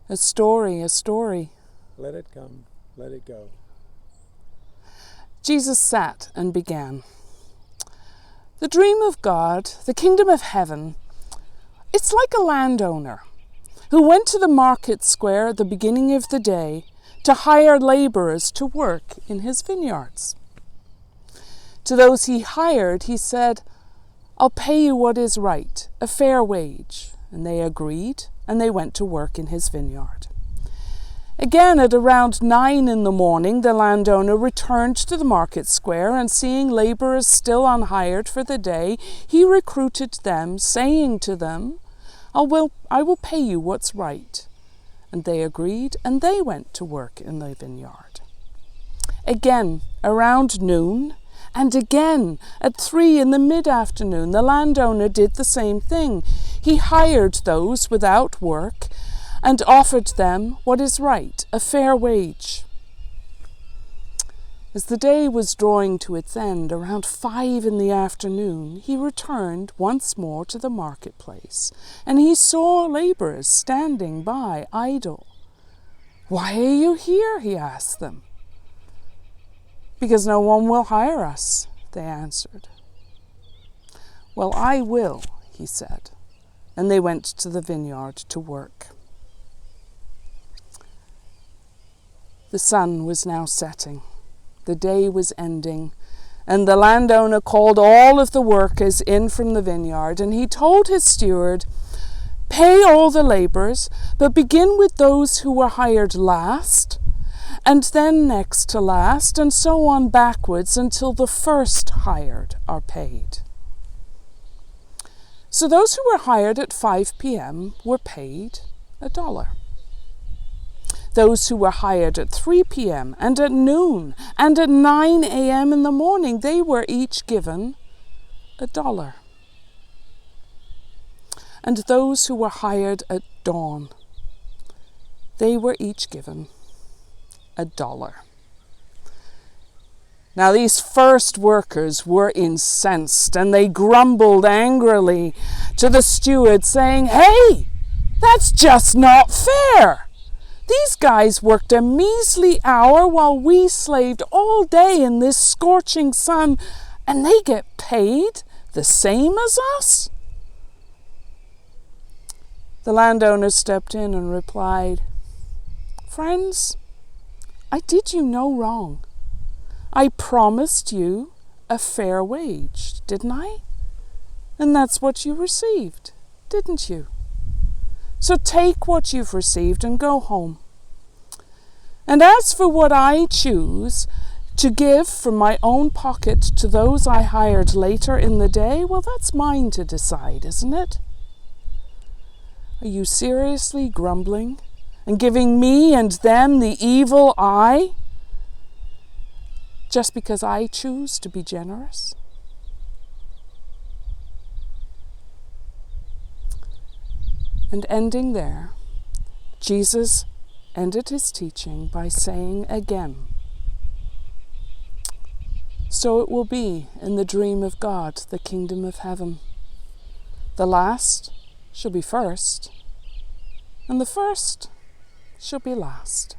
A story, a story. Let it come, let it go. Jesus sat and began. The dream of God, the kingdom of heaven, it's like a landowner who went to the market square at the beginning of the day to hire laborers to work in his vineyards. To those he hired, he said, "I'll pay you what is right, a fair wage." And they agreed, and they went to work in his vineyard. Again, at around 9 in the morning, the landowner returned to the market square, and seeing laborers still unhired for the day, he recruited them, saying to them, I will pay you what's right." And they agreed, and they went to work in the vineyard. Again, around noon, and again at 3 in the mid-afternoon, the landowner did the same thing. He hired those without work and offered them what is right, a fair wage. As the day was drawing to its end, around 5 in the afternoon, he returned once more to the marketplace, and he saw laborers standing by idle. "Why are you here?" he asked them. "Because no one will hire us," they answered. "Well, I will," he said, and they went to the vineyard to work. The sun was now setting. The day was ending, and the landowner called all of the workers in from the vineyard, and he told his steward, "Pay all the laborers, but begin with those who were hired last, and then next to last, and so on backwards until the first hired are paid." So those who were hired at 5 p.m. were paid $1. Those who were hired at 3 p.m. and at noon and at 9 a.m. in the morning, they were each given $1. And those who were hired at dawn, they were each given $1. Now these first workers were incensed, and they grumbled angrily to the steward, saying, "Hey, that's just not fair. These guys worked a measly hour while we slaved all day in this scorching sun, and they get paid the same as us?" The landowner stepped in and replied, "Friends, I did you no wrong. I promised you a fair wage, didn't I? And that's what you received, didn't you? So take what you've received and go home. And as for what I choose to give from my own pocket to those I hired later in the day, well, that's mine to decide, isn't it? Are you seriously grumbling and giving me and them the evil eye just because I choose to be generous?" And ending there, Jesus ended his teaching by saying again, "So it will be in the dream of God, the kingdom of heaven. The last shall be first, and the first shall be last."